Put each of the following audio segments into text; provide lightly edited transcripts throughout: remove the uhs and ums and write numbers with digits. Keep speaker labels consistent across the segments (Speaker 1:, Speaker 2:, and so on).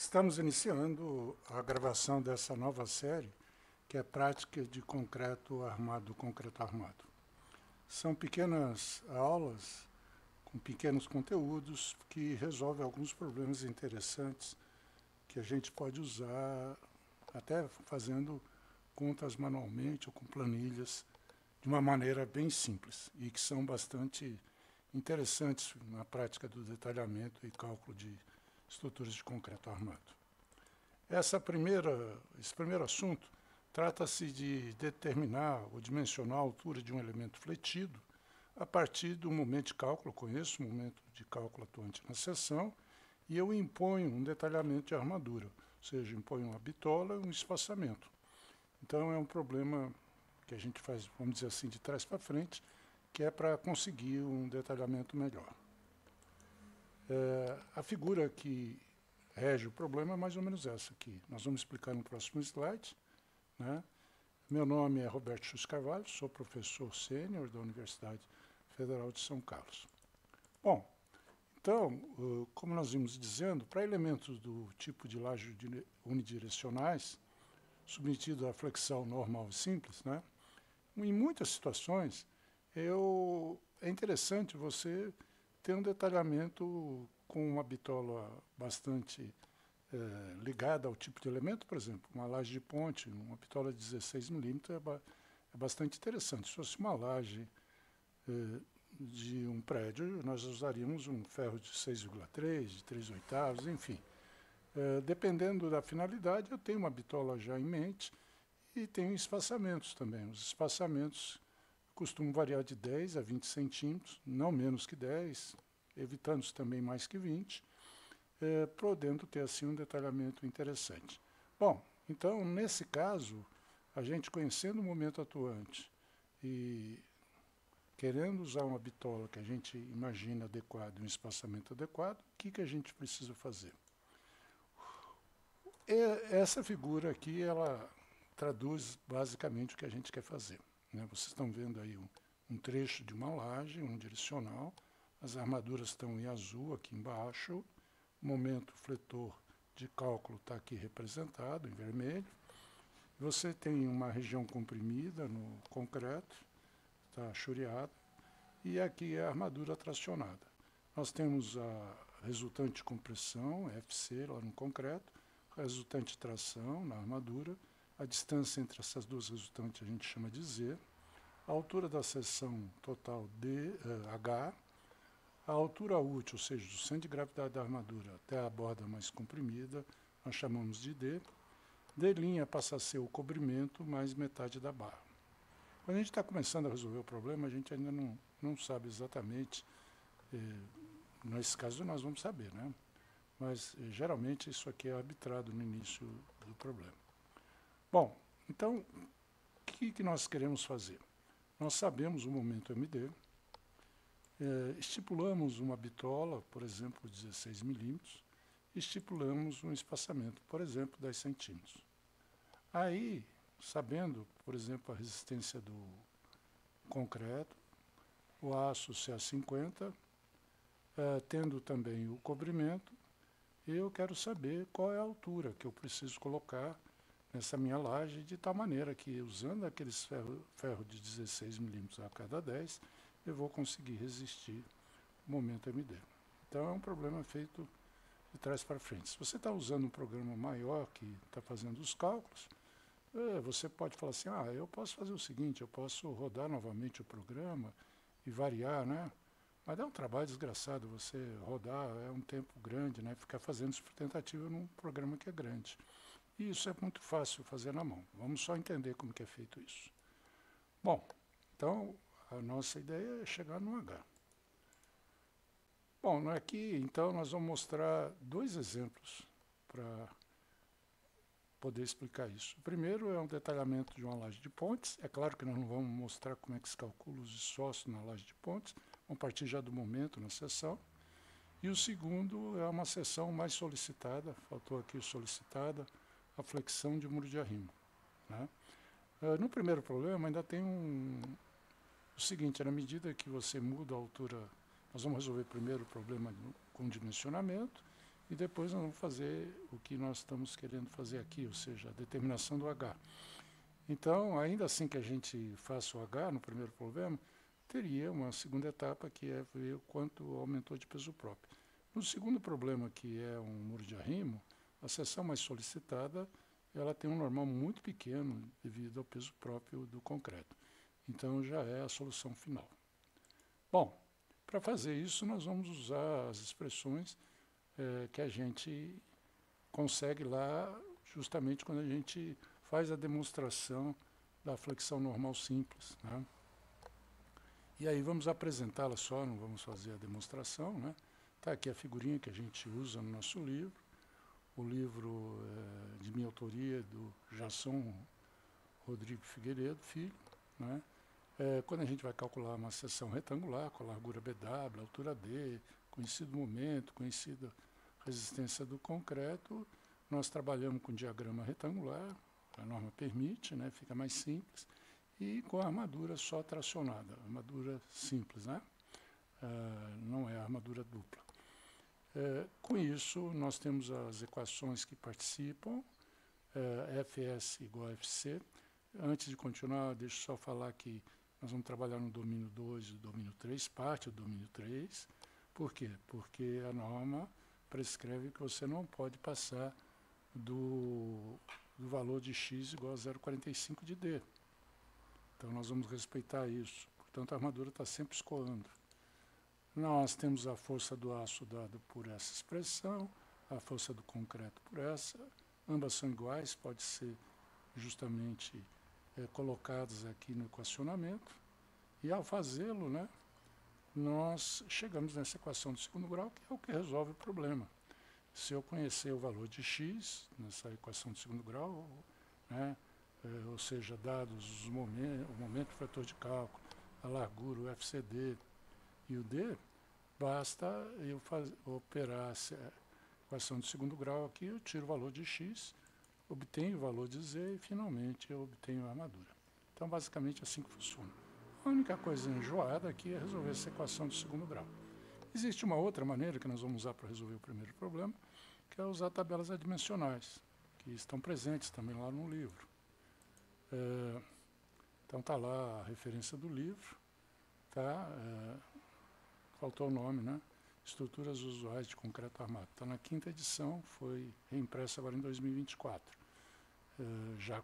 Speaker 1: Estamos iniciando a gravação dessa nova série, que é Prática de Concreto Armado, Concreto Armado. São pequenas aulas com pequenos conteúdos que resolvem alguns problemas interessantes que a gente pode usar até fazendo contas manualmente ou com planilhas de uma maneira bem simples e que são bastante interessantes na prática do detalhamento e cálculo de estruturas de concreto armado. Esse primeiro assunto trata-se de determinar ou dimensionar a altura de um elemento fletido a partir do momento de cálculo. Eu conheço o momento de cálculo atuante na seção e eu imponho um detalhamento de armadura, ou seja, imponho uma bitola e um espaçamento. Então é um problema que a gente faz, vamos dizer assim, de trás para frente, que é para conseguir um detalhamento melhor. A figura que rege o problema é mais ou menos essa aqui. Nós vamos explicar no próximo slide, né? Meu nome é Roberto Chus Carvalho, sou professor sênior da Universidade Federal de São Carlos. Bom, então, como nós vimos dizendo, para elementos do tipo de laje unidirecionais, submetidos à flexão normal e simples, né? Em muitas situações, é interessante você ter um detalhamento com uma bitola bastante ligada ao tipo de elemento. Por exemplo, uma laje de ponte, uma bitola de 16 milímetros é bastante interessante. Se fosse uma laje de um prédio, nós usaríamos um ferro de 6,3, de 3/8, enfim. Dependendo da finalidade, eu tenho uma bitola já em mente e tenho espaçamentos também. Os espaçamentos costumam variar de 10 a 20 centímetros, não menos que 10, evitando também mais que 20, podendo ter assim um detalhamento interessante. Bom, então nesse caso, a gente conhecendo o momento atuante e querendo usar uma bitola que a gente imagina adequada, um espaçamento adequado, o que a gente precisa fazer? Essa figura aqui, ela traduz basicamente o que a gente quer fazer, né? Vocês estão vendo aí um trecho de uma laje unidirecional, as armaduras estão em azul aqui embaixo, o momento fletor de cálculo está aqui representado em vermelho, você tem uma região comprimida no concreto, está choreada, e aqui é a armadura tracionada. Nós temos a resultante de compressão, FC, lá no concreto, a resultante de tração na armadura, a distância entre essas duas resultantes a gente chama de Z, a altura da seção total H, a altura útil, ou seja, do centro de gravidade da armadura até a borda mais comprimida, nós chamamos de D. D' passa a ser o cobrimento mais metade da barra. Quando a gente está começando a resolver o problema, a gente ainda não sabe exatamente, nesse caso nós vamos saber, né? Mas geralmente isso aqui é arbitrado no início do problema. Bom, então, o que nós queremos fazer? Nós sabemos o momento MD, estipulamos uma bitola, por exemplo, 16 milímetros, estipulamos um espaçamento, por exemplo, 10 centímetros. Aí, sabendo, por exemplo, a resistência do concreto, o aço CA50, tendo também o cobrimento, eu quero saber qual é a altura que eu preciso colocar nessa minha laje, de tal maneira que, usando aqueles ferro de 16 milímetros a cada 10, eu vou conseguir resistir o momento MD. Então, é um problema feito de trás para frente. Se você está usando um programa maior que está fazendo os cálculos, você pode falar assim, eu posso fazer o seguinte, eu posso rodar novamente o programa e variar, né? Mas é um trabalho desgraçado você rodar, é um tempo grande, né? Ficar fazendo tentativa num programa que é grande. E isso é muito fácil fazer na mão. Vamos só entender como que é feito isso. Bom, então a nossa ideia é chegar no H. Bom, aqui então nós vamos mostrar dois exemplos para poder explicar isso. O primeiro é um detalhamento de uma laje de pontes. É claro que nós não vamos mostrar como é que se calcula os esforços na laje de pontes, vamos partir já do momento na seção. E o segundo é uma seção mais solicitada, faltou aqui o solicitada, a flexão de muro de arrimo, né? No primeiro problema ainda tem o seguinte, na medida que você muda a altura, nós vamos resolver primeiro o problema com dimensionamento, e depois nós vamos fazer o que nós estamos querendo fazer aqui, ou seja, a determinação do H. Então, ainda assim que a gente faça o H no primeiro problema, teria uma segunda etapa, que é ver o quanto aumentou de peso próprio. No segundo problema, que é um muro de arrimo, a seção mais solicitada, ela tem um normal muito pequeno devido ao peso próprio do concreto. Então, já é a solução final. Bom, para fazer isso, nós vamos usar as expressões que a gente consegue lá justamente quando a gente faz a demonstração da flexão normal simples, né? E aí vamos apresentá-la só, não vamos fazer a demonstração, né? Está aqui a figurinha que a gente usa no nosso livro, o livro de minha autoria, do Jasson Rodrigo Figueiredo Filho, né? Quando a gente vai calcular uma seção retangular com a largura BW, altura D, conhecido momento, conhecida resistência do concreto, nós trabalhamos com diagrama retangular, a norma permite, né, fica mais simples, e com a armadura só tracionada, armadura simples, né? Não é armadura dupla. Com isso, nós temos as equações que participam, Fs igual a Fc. Antes de continuar, deixa eu só falar que nós vamos trabalhar no domínio 2 e domínio 3, parte do domínio 3. Por quê? Porque a norma prescreve que você não pode passar do valor de x igual a 0,45 de D. Então, nós vamos respeitar isso. Portanto, a armadura está sempre escoando. Nós temos a força do aço dada por essa expressão, a força do concreto por essa. Ambas são iguais, pode ser justamente colocadas aqui no equacionamento. E, ao fazê-lo, né, nós chegamos nessa equação do segundo grau, que é o que resolve o problema. Se eu conhecer o valor de x, nessa equação de segundo grau, né, ou seja, dados o momento, o fator de cálculo, a largura, o FCD e o D, basta eu operar essa equação de segundo grau aqui, eu tiro o valor de x, obtenho o valor de z e, finalmente, eu obtenho a armadura. Então, basicamente, é assim que funciona. A única coisa enjoada aqui é resolver essa equação de segundo grau. Existe uma outra maneira que nós vamos usar para resolver o primeiro problema, que é usar tabelas adimensionais, que estão presentes também lá no livro. Então está lá a referência do livro, tá? Faltou o nome, né? Estruturas usuais de concreto armado. Está na 5ª edição, foi reimpressa agora em 2024, já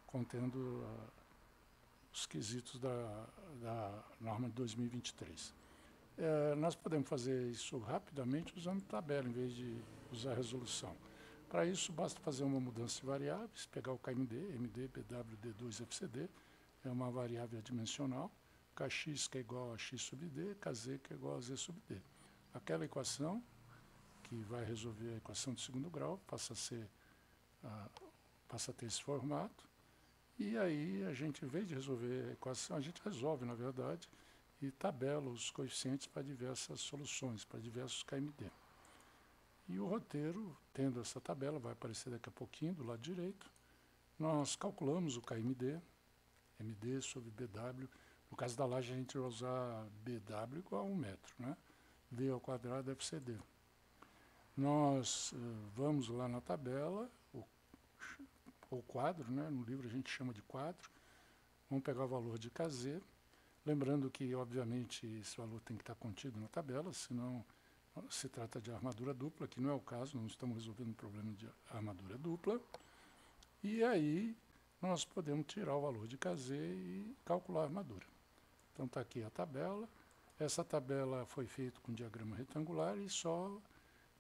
Speaker 1: contendo os quesitos da norma de 2023. Nós podemos fazer isso rapidamente usando tabela, em vez de usar resolução. Para isso, basta fazer uma mudança de variáveis, pegar o KMD, MD, BW, D2, FCD, é uma variável adimensional, Kx, que é igual a x sobre D, Kz, que é igual a z sobre D. Aquela equação, que vai resolver a equação de segundo grau, passa a ter esse formato, e aí a gente, em vez de resolver a equação, a gente resolve, na verdade, e tabela os coeficientes para diversas soluções, para diversos KMD. E o roteiro, tendo essa tabela, vai aparecer daqui a pouquinho, do lado direito. Nós calculamos o KMD, MD sobre BW. No caso da laje, a gente vai usar BW igual a 1 metro, né? V ao quadrado FCD. Nós vamos lá na tabela, o quadro, né? No livro a gente chama de quadro. Vamos pegar o valor de Kz. Lembrando que, obviamente, esse valor tem que estar contido na tabela, senão se trata de armadura dupla, que não é o caso, não estamos resolvendo um problema de armadura dupla. E aí nós podemos tirar o valor de Kz e calcular a armadura. Então está aqui a tabela. Essa tabela foi feita com diagrama retangular e só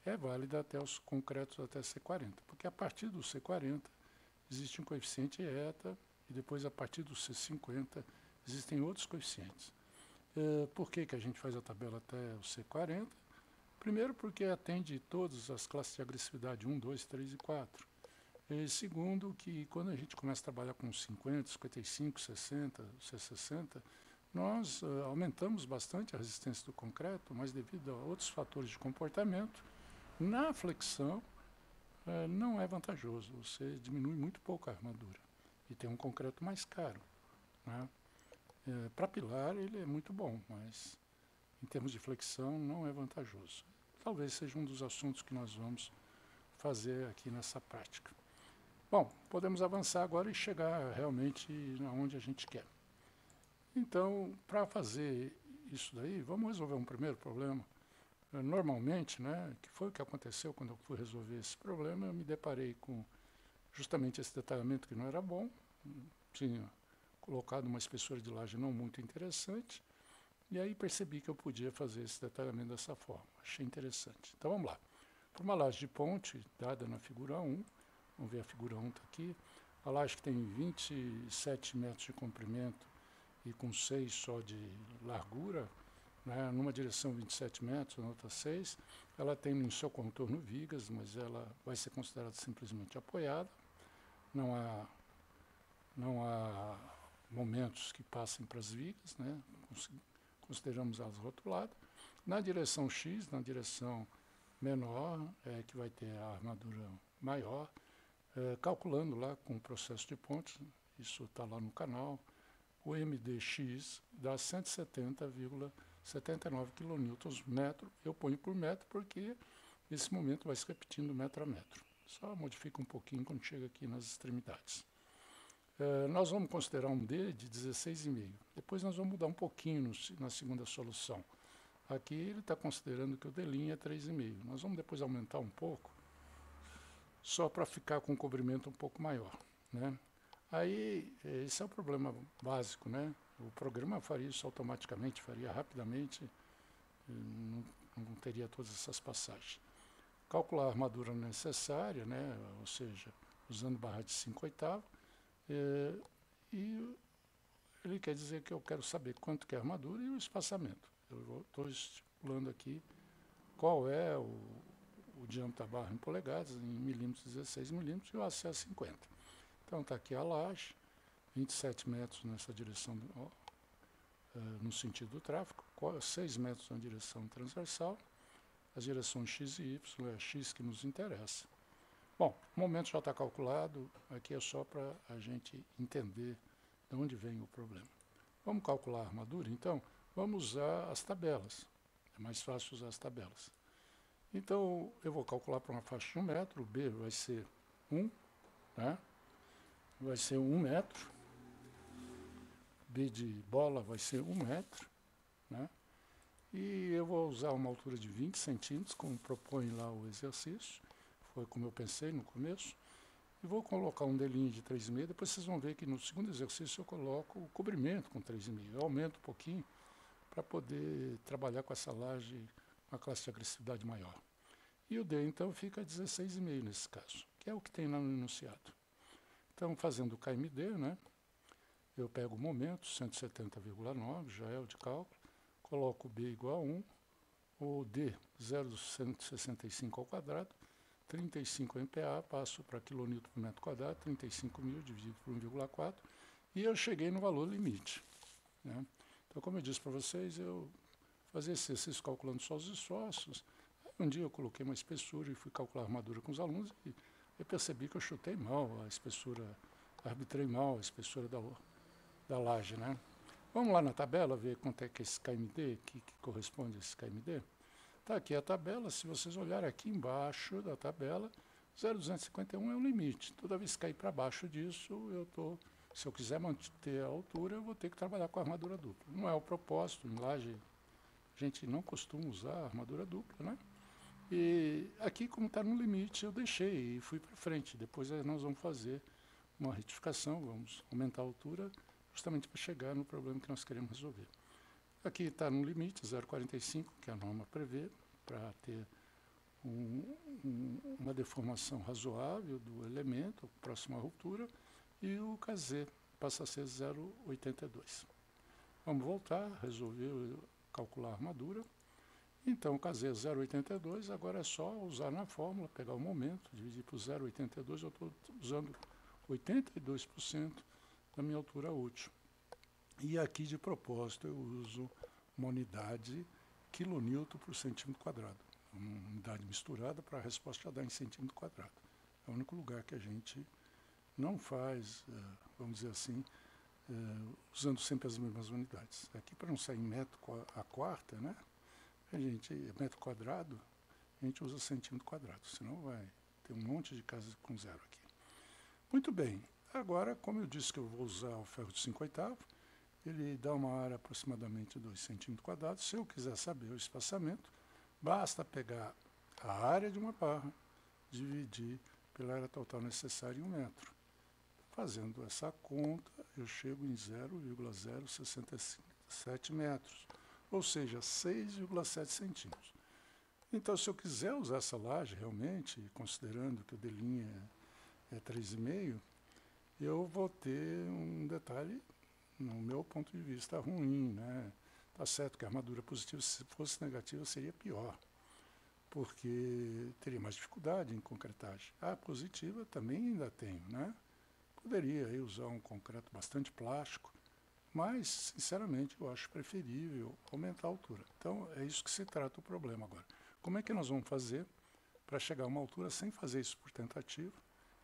Speaker 1: é válida até os concretos até C40, porque a partir do C40 existe um coeficiente eta e depois a partir do C50 existem outros coeficientes. Por que a gente faz a tabela até o C40? Primeiro, porque atende todas as classes de agressividade 1, 2, 3 e 4. E segundo, que quando a gente começa a trabalhar com 50, 55, 60, C60, nós aumentamos bastante a resistência do concreto, mas devido a outros fatores de comportamento, na flexão não é vantajoso. Você diminui muito pouco a armadura e tem um concreto mais caro, né? Para pilar ele é muito bom, mas em termos de flexão não é vantajoso. talvez seja um dos assuntos que nós vamos fazer aqui nessa prática. Bom, podemos avançar agora e chegar realmente aonde a gente quer. Então, para fazer isso daí, vamos resolver um primeiro problema. Normalmente, né, que foi o que aconteceu quando eu fui resolver esse problema, eu me deparei com justamente esse detalhamento que não era bom, tinha colocado uma espessura de laje não muito interessante, e aí percebi que eu podia fazer esse detalhamento dessa forma. Achei interessante. Então vamos lá. Para uma laje de ponte, dada na figura 1, vamos ver a figura 1 está aqui, a laje que tem 27 metros de comprimento e com 6 só de largura, né, numa direção 27 metros, na outra 6, ela tem no seu contorno vigas, mas ela vai ser considerada simplesmente apoiada, não há momentos que passem para as vigas, né, consideramos elas rotuladas. Na direção X, na direção menor, que vai ter a armadura maior, calculando lá com o processo de pontes, isso está lá no canal, o MDX dá 170,79 kN/metro. Eu ponho por metro porque esse momento vai se repetindo metro a metro. Só modifica um pouquinho quando chega aqui nas extremidades. Nós vamos considerar um D de 16,5. Depois nós vamos mudar um pouquinho na segunda solução. Aqui ele está considerando que o D' é 3,5. Nós vamos depois aumentar um pouco, só para ficar com um cobrimento um pouco maior, né? Aí, esse é o problema básico, né? O programa faria isso automaticamente, faria rapidamente, não teria todas essas passagens. Calcular a armadura necessária, né? Ou seja, usando barra de 5/8, e ele quer dizer que eu quero saber quanto que é a armadura e o espaçamento. Eu estou estipulando aqui qual é o diâmetro da barra em polegadas, em milímetros, 16 milímetros, e o AC é 50. Então está aqui a laje, 27 metros nessa direção, no sentido do tráfego, 6 metros na direção transversal, as direções X e Y, é X que nos interessa. Bom, o momento já está calculado, aqui é só para a gente entender de onde vem o problema. Vamos calcular a armadura, então? Vamos usar as tabelas, é mais fácil usar as tabelas. Então, eu vou calcular para uma faixa de 1 metro, o B vai ser 1, né? Vai ser 1 metro, B de bola vai ser 1 metro, né? E eu vou usar uma altura de 20 centímetros, como propõe lá o exercício, foi como eu pensei no começo, e vou colocar um D' de 3,5, depois vocês vão ver que no segundo exercício eu coloco o cobrimento com 3,5, eu aumento um pouquinho para poder trabalhar com essa laje, uma classe de agressividade maior. E o D, então, fica 16,5 nesse caso, que é o que tem lá no enunciado. Então, fazendo o KMD, né, eu pego o momento, 170,9, já é o de cálculo, coloco o B igual a 1, o D, 0,165 ao quadrado, 35 MPa, passo para kN por metro quadrado, 35.000 dividido por 1,4, e eu cheguei no valor limite, né. Então, como eu disse para vocês, eu fazia esse exercício calculando só os esforços. Um dia eu coloquei uma espessura e fui calcular a armadura com os alunos e eu percebi que eu chutei mal a espessura, arbitrei mal a espessura da laje, né? Vamos lá na tabela ver quanto é que esse KMD, que corresponde a esse KMD. Está aqui a tabela, se vocês olharem aqui embaixo da tabela, 0,251 é o limite. Toda vez que cair para baixo disso, se eu quiser manter a altura, eu vou ter que trabalhar com a armadura dupla. Não é o propósito, em laje a gente não costuma usar a armadura dupla, né? E aqui, como está no limite, eu deixei e fui para frente. Depois nós vamos fazer uma retificação, vamos aumentar a altura, justamente para chegar no problema que nós queremos resolver. Aqui está no limite, 0,45, que a norma prevê, para ter uma deformação razoável do elemento, próximo à ruptura, e o KZ passa a ser 0,82. Vamos voltar, resolver calcular a armadura. Então, o KZ é 0,82, agora é só usar na fórmula, pegar o momento, dividir por 0,82, eu estou usando 82% da minha altura útil. E aqui, de propósito, eu uso uma unidade kN por centímetro quadrado. Uma unidade misturada para a resposta já dar em centímetro quadrado. É o único lugar que a gente não faz, vamos dizer assim, usando sempre as mesmas unidades. Aqui, para não sair metro a quarta, né? A gente, metro quadrado, a gente usa centímetro quadrado, senão vai ter um monte de casas com zero aqui. Muito bem, agora, como eu disse que eu vou usar o ferro de 5/8, ele dá uma área aproximadamente 2 centímetros quadrados. Se eu quiser saber o espaçamento, basta pegar a área de uma barra, dividir pela área total necessária em 1 metro. Fazendo essa conta, eu chego em 0,067 metros, ou seja, 6,7 centímetros. Então, se eu quiser usar essa laje realmente, considerando que o D' é 3,5, eu vou ter um detalhe, no meu ponto de vista, ruim, né? Tá certo que a armadura positiva, se fosse negativa, seria pior, porque teria mais dificuldade em concretagem. A positiva também ainda tenho, né? Poderia aí usar um concreto bastante plástico, mas, sinceramente, eu acho preferível aumentar a altura. Então, é isso que se trata o problema agora. Como é que nós vamos fazer para chegar a uma altura sem fazer isso por tentativa?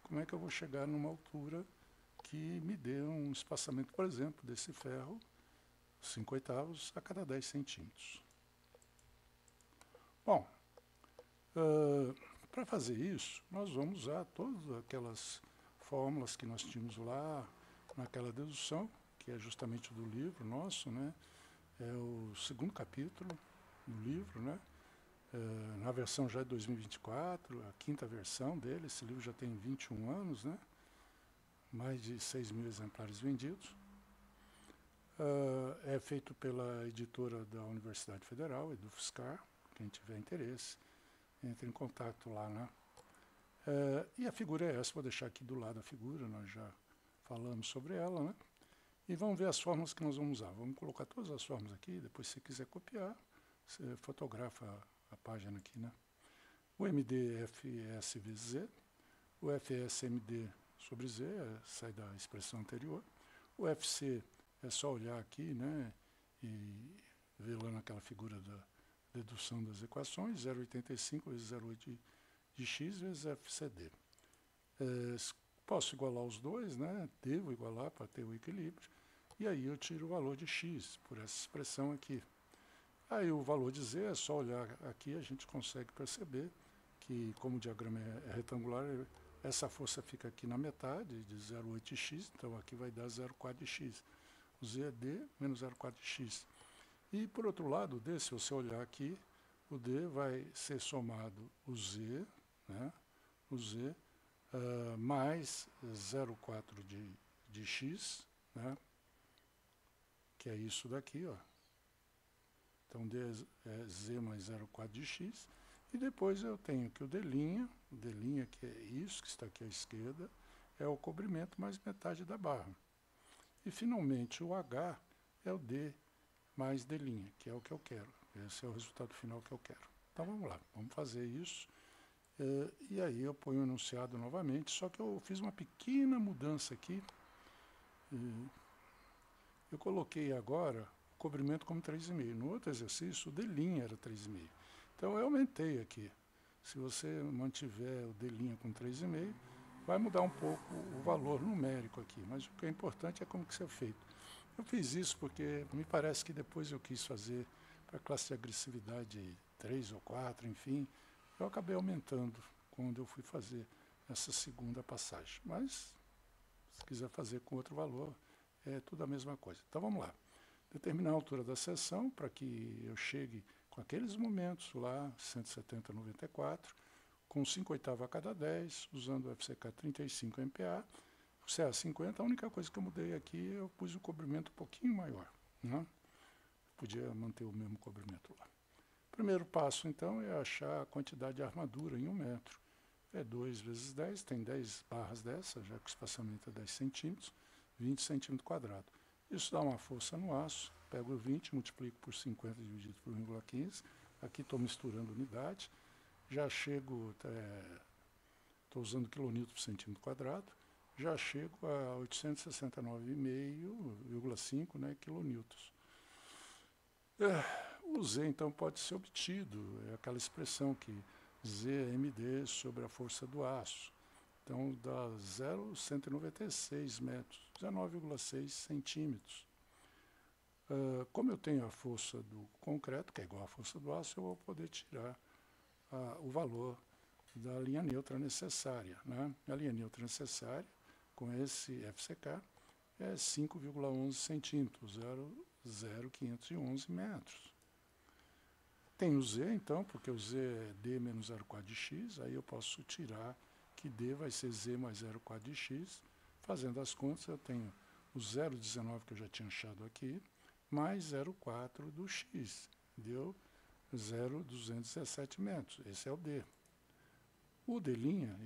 Speaker 1: Como é que eu vou chegar numa altura que me dê um espaçamento, por exemplo, desse ferro, 5/8 a cada 10 centímetros? Bom, para fazer isso, nós vamos usar todas aquelas fórmulas que nós tínhamos lá naquela dedução, que é justamente do livro nosso, né? É o segundo capítulo do livro, né? Na versão já de 2024, a quinta versão dele. Esse livro já tem 21 anos, né? Mais de 6.000 exemplares vendidos. É feito pela editora da Universidade Federal, EduFiscar. Quem tiver interesse, entre em contato lá, né? E a figura é essa, vou deixar aqui do lado a figura, nós já falamos sobre ela, né? E vamos ver as fórmulas que nós vamos usar. Vamos colocar todas as fórmulas aqui, depois se você quiser copiar, você fotografa a página aqui, né? O MD é FS vezes Z, o FS MD sobre Z, sai da expressão anterior. O FC é só olhar aqui, né? E ver lá naquela figura da dedução das equações, 0,85 vezes 0,8 de x vezes FCD. Posso igualar os dois, né? Devo igualar para ter o equilíbrio. E aí eu tiro o valor de x por essa expressão aqui. Aí o valor de z é só olhar aqui, a gente consegue perceber que, como o diagrama é retangular, essa força fica aqui na metade de 0,8x, então aqui vai dar 0,4 de x. O z é d menos 0,4 de x. E, por outro lado, o d, se você olhar aqui, o d vai ser somado o z, né? O z mais 0,4 de x, né? Que é isso daqui, ó. Então, d é z mais 0,4 de x. E depois eu tenho que o d', que é isso que está aqui à esquerda, é o cobrimento mais metade da barra. E, finalmente, o h é o d mais d', que é o que eu quero. Esse é o resultado final que eu quero. Então, vamos lá, vamos fazer isso. E aí eu ponho o enunciado novamente, só que eu fiz uma pequena mudança aqui. Eu coloquei agora o cobrimento como 3,5. No outro exercício, o d' era 3,5. Então, eu aumentei aqui. Se você mantiver o d' com 3,5, vai mudar um pouco o valor numérico aqui. Mas o que é importante é como que isso é feito. Eu fiz isso porque me parece que depois eu quis fazer para a classe de agressividade 3 ou 4, enfim. Eu acabei aumentando quando eu fui fazer essa segunda passagem. Mas, se quiser fazer com outro valor, é tudo a mesma coisa. Então, vamos lá. Determinar a altura da seção para que eu chegue com aqueles momentos lá, 170,94, com 5/8 a cada 10, usando o FCK 35 MPa, o CA 50. A única coisa que eu mudei aqui, eu pus o cobrimento um pouquinho maior, né? Podia manter o mesmo cobrimento lá. Primeiro passo, então, é achar a quantidade de armadura em 1 metro. É 2 vezes 10, tem 10 barras dessa, já que o espaçamento é 10 centímetros, 20 centímetros quadrados. Isso dá uma força no aço, pego 20, multiplico por 50 dividido por 1,15. Aqui estou misturando unidade. Já chego, estou usando quilonewton por centímetro quadrado, já chego a 869,5, né, quilonewtons. O Z, então, pode ser obtido, é aquela expressão que Z é md sobre a força do aço. Então, dá 0,196 metros, 19,6 centímetros. Como eu tenho a força do concreto, que é igual à força do aço, eu vou poder tirar o valor da linha neutra necessária, né? A linha neutra necessária, com esse FCK, é 5,11 centímetros, 0,511 metros. Tem o Z, então, porque o Z é D menos 0,4 de x, aí eu posso tirar que D vai ser Z mais 0,4 de x. Fazendo as contas, eu tenho o 0,19 que eu já tinha achado aqui, mais 0,4 do x, deu 0,217 metros. Esse é o D. O D',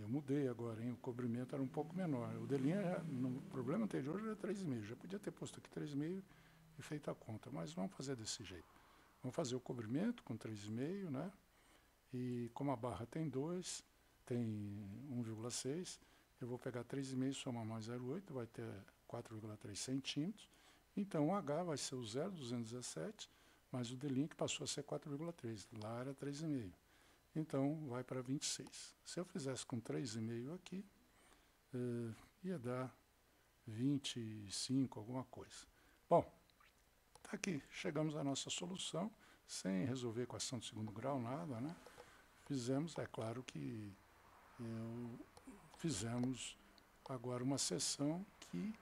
Speaker 1: eu mudei agora, hein? O cobrimento era um pouco menor. O D', no problema anterior, era 3,5. Já podia ter posto aqui 3,5 e feito a conta, mas vamos fazer desse jeito. Vamos fazer o cobrimento com 3,5, né? E como a barra tem 2, tem 1,6, eu vou pegar 3,5 e somar mais 0,8, vai ter 4,3 centímetros. Então, o H vai ser o 0,217, mas o D' que passou a ser 4,3. Lá era 3,5. Então, vai para 26. Se eu fizesse com 3,5 aqui, ia dar 25, alguma coisa. Bom, está aqui. Chegamos à nossa solução, sem resolver equação de segundo grau, nada, né? Fizemos, é claro que fizemos agora uma seção que,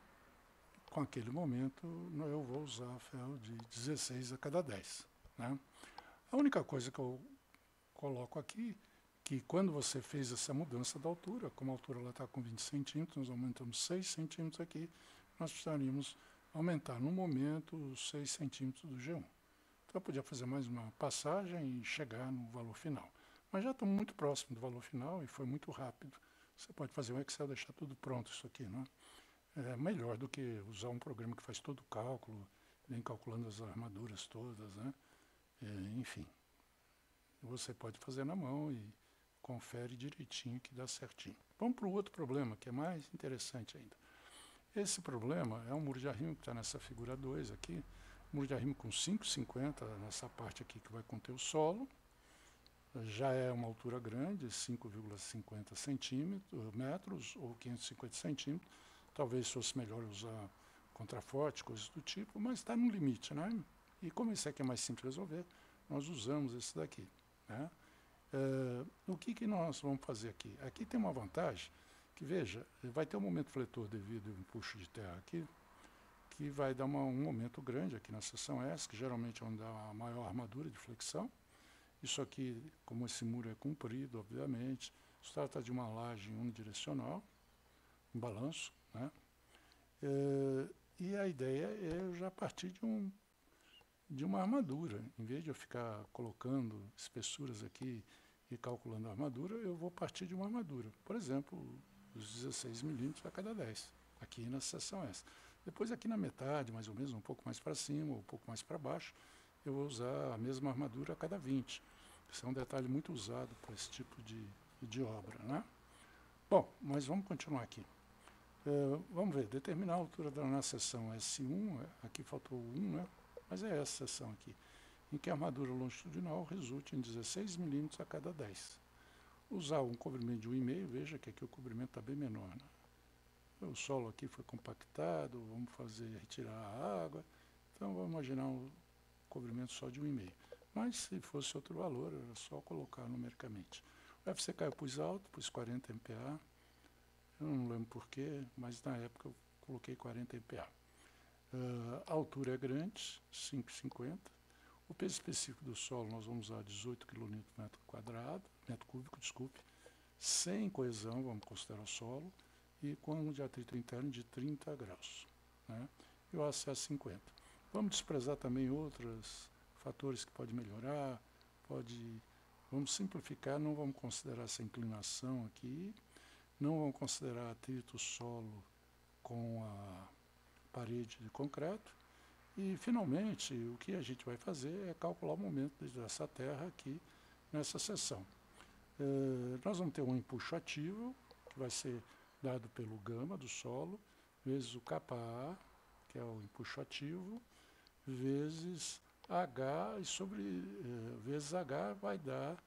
Speaker 1: com aquele momento, eu vou usar ferro de 16 a cada 10. Né? A única coisa que eu coloco aqui, que quando você fez essa mudança da altura, como a altura está com 20 centímetros, nós aumentamos 6 centímetros aqui, nós precisaríamos aumentar no momento os 6 centímetros do G1. Então eu podia fazer mais uma passagem e chegar no valor final. Mas já estamos muito próximo do valor final e foi muito rápido. Você pode fazer um Excel, deixar tudo pronto isso aqui, né? É melhor do que usar um programa que faz todo o cálculo, vem calculando as armaduras todas, né? Enfim. Você pode fazer na mão e confere direitinho que dá certinho. Vamos para o outro problema, que é mais interessante ainda. Esse problema é um muro de arrimo que está nessa figura 2 aqui, muro de arrimo com 5,50 nessa parte aqui que vai conter o solo, já é uma altura grande, 5,50 metros ou 550 centímetros, talvez fosse melhor usar contraforte, coisas do tipo, mas está no limite, né? E como esse aqui é mais simples de resolver, nós usamos esse daqui. Né? O que nós vamos fazer aqui? Aqui tem uma vantagem, que veja, vai ter um momento fletor devido ao empuxo de terra aqui, que vai dar um momento grande aqui na seção S, que geralmente é onde dá a maior armadura de flexão. Isso aqui, como esse muro é comprido, obviamente, se trata de uma laje unidirecional, um balanço, né? E a ideia é eu já partir de uma armadura. Em vez de eu ficar colocando espessuras aqui e calculando a armadura, eu vou partir de uma armadura. Por exemplo, os 16 milímetros a cada 10, aqui na seção S. Depois aqui na metade, mais ou menos, um pouco mais para cima, um pouco mais para baixo, eu vou usar a mesma armadura a cada 20. Isso é um detalhe muito usado para esse tipo de obra, né? Bom, mas vamos continuar aqui. Vamos ver, determinar a altura na seção S1, aqui faltou 1, né? Mas é essa seção aqui, em que a armadura longitudinal resulte em 16 milímetros a cada 10. Usar um comprimento de 1,5, veja que aqui o comprimento está bem menor. Né? O solo aqui foi compactado, vamos retirar a água, então vamos imaginar um comprimento só de 1,5. Mas se fosse outro valor, era só colocar numericamente. O FCK eu pus alto, pus 40 MPa, eu não lembro porquê, mas na época eu coloquei 40 MPa. A altura é grande, 5,50. O peso específico do solo nós vamos usar 18 kN metro cúbico, sem coesão, vamos considerar o solo, e com um de atrito interno de 30 graus. Né? E o AC é 50. Vamos desprezar também outros fatores que podem melhorar, vamos simplificar, não vamos considerar essa inclinação aqui, não vamos considerar atrito solo com a parede de concreto, e finalmente o que a gente vai fazer é calcular o momento dessa terra aqui nessa seção. Nós vamos ter um empuxo ativo, que vai ser dado pelo gama do solo, vezes o kA, que é o empuxo ativo, vezes H, e vezes H vai dar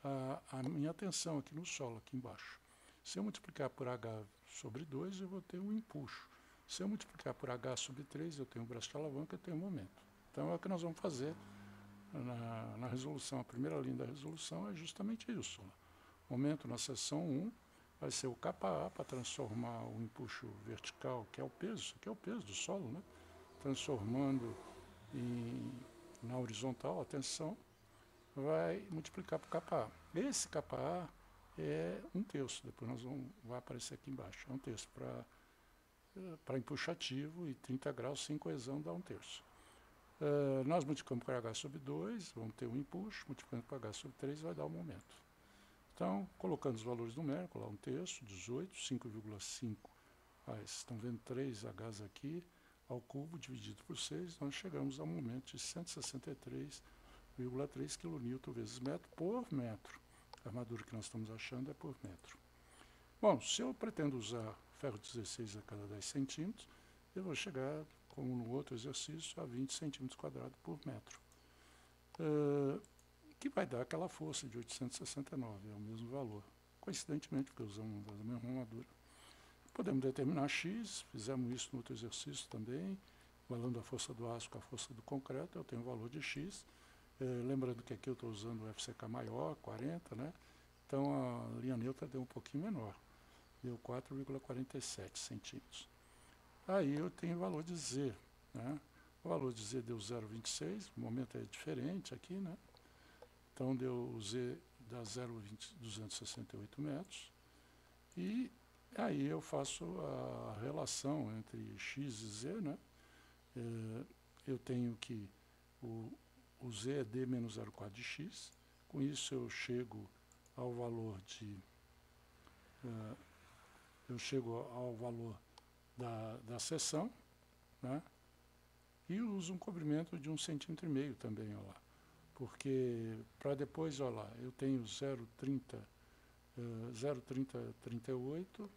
Speaker 1: a minha tensão aqui no solo, aqui embaixo. Se eu multiplicar por H sobre 2, eu vou ter um empuxo. Se eu multiplicar por H sobre 3, eu tenho o braço de alavanca, eu tenho o momento. Então é o que nós vamos fazer na resolução. A primeira linha da resolução é justamente isso. O momento na seção 1 vai ser o kA para transformar o empuxo vertical, que é o peso, isso aqui é o peso do solo, né? Transformando na horizontal, a tensão, vai multiplicar por kA. Esse kA é 1/3, depois vai aparecer aqui embaixo, é 1/3 para empuxo ativo e 30 graus sem coesão dá 1/3. Nós multiplicamos por H sobre 2, vamos ter um empuxo, multiplicando por H sobre 3 vai dar o momento. Então, colocando os valores numéricos, lá 1/3, 18, 5,5, estão vendo 3 Hs aqui, ao cubo dividido por 6, nós chegamos ao momento de 163,3 kN vezes metro por metro. A armadura que nós estamos achando é por metro. Bom, se eu pretendo usar ferro 16 a cada 10 centímetros, eu vou chegar, como no outro exercício, a 20 centímetros quadrados por metro. Que vai dar aquela força de 869, é o mesmo valor. Coincidentemente, porque usamos a mesma armadura. Podemos determinar X, fizemos isso no outro exercício também, igualando a força do aço com a força do concreto, eu tenho o valor de X. Lembrando que aqui eu estou usando o FCK maior, 40, né? Então a linha neutra deu um pouquinho menor, deu 4,47 centímetros. Aí eu tenho o valor de Z, né? O valor de Z deu 0,26, o momento é diferente aqui, né? Então deu o Z dá 0,268 metros. E aí eu faço a relação entre X e Z, né? Eu tenho que o Z é D menos 0,4 de X. Com isso eu chego ao valor da seção, né? E uso um comprimento de 1,5 cm também, ó lá. Porque para depois, ó lá, eu tenho 0,3038,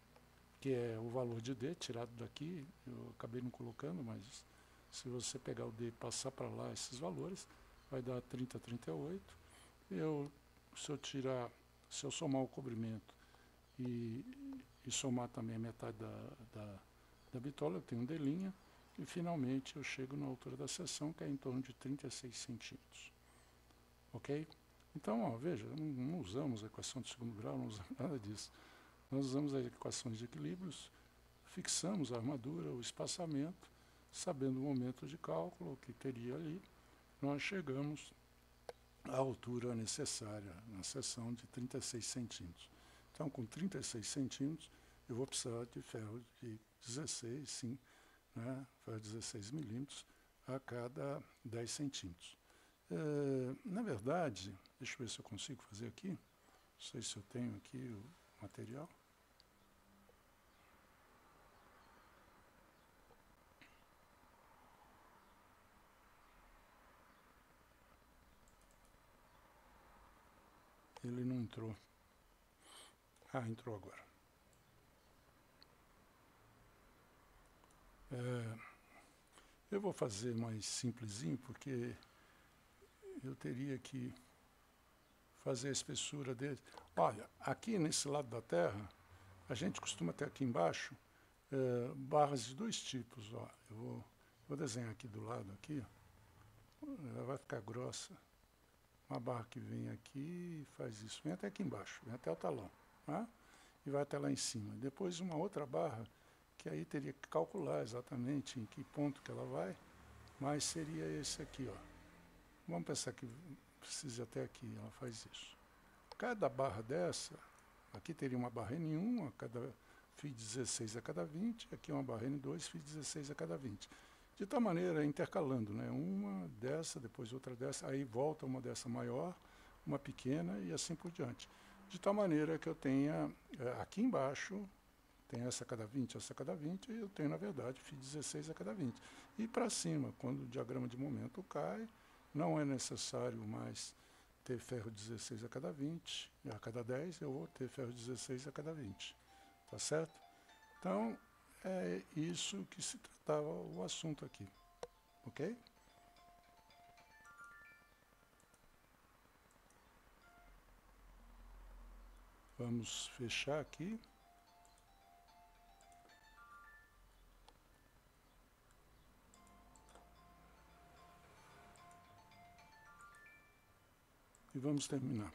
Speaker 1: que é o valor de D tirado daqui, eu acabei não colocando, mas se você pegar o D e passar para lá esses valores, vai dar 3038. Se eu somar o cobrimento e somar também a metade da bitola, eu tenho um D', e finalmente eu chego na altura da seção, que é em torno de 36 centímetros. Ok? Então, ó, veja, não usamos a equação de segundo grau, não usamos nada disso. Nós usamos as equações de equilíbrios, fixamos a armadura, o espaçamento, sabendo o momento de cálculo que teria ali, nós chegamos à altura necessária na seção de 36 centímetros. Então, com 36 centímetros, eu vou precisar de ferro de 16, sim, né, ferro de 16 milímetros a cada 10 centímetros. Na verdade, deixa eu ver se eu consigo fazer aqui, não sei se eu tenho aqui o material. Ele não entrou. Ah, entrou agora. Eu vou fazer mais simplesinho, porque eu teria que fazer a espessura dele. Olha, aqui nesse lado da Terra, a gente costuma ter aqui embaixo barras de dois tipos. Ó. Eu vou desenhar aqui do lado, aqui, ó. Ela vai ficar grossa. Uma barra que vem aqui e faz isso. Vem até aqui embaixo, vem até o talão. Tá? E vai até lá em cima. Depois uma outra barra, que aí teria que calcular exatamente em que ponto que ela vai, mas seria esse aqui, ó. Vamos pensar que precise até aqui, ela faz isso. Cada barra dessa, aqui teria uma barra N1, a cada φ 16 a cada 20, aqui uma barra N2, φ 16 a cada 20. De tal maneira, intercalando, né? Uma dessa, depois outra dessa, aí volta uma dessa maior, uma pequena e assim por diante. De tal maneira que eu tenha, aqui embaixo, tem essa a cada 20, essa a cada 20, e eu tenho, na verdade, φ 16 a cada 20. E para cima, quando o diagrama de momento cai, não é necessário mais ter ferro 16 a cada 20, e a cada 10 eu vou ter ferro 16 a cada 20. Tá certo? Então, é isso que se tratava o assunto aqui. Ok? Vamos fechar aqui. e vamos terminar.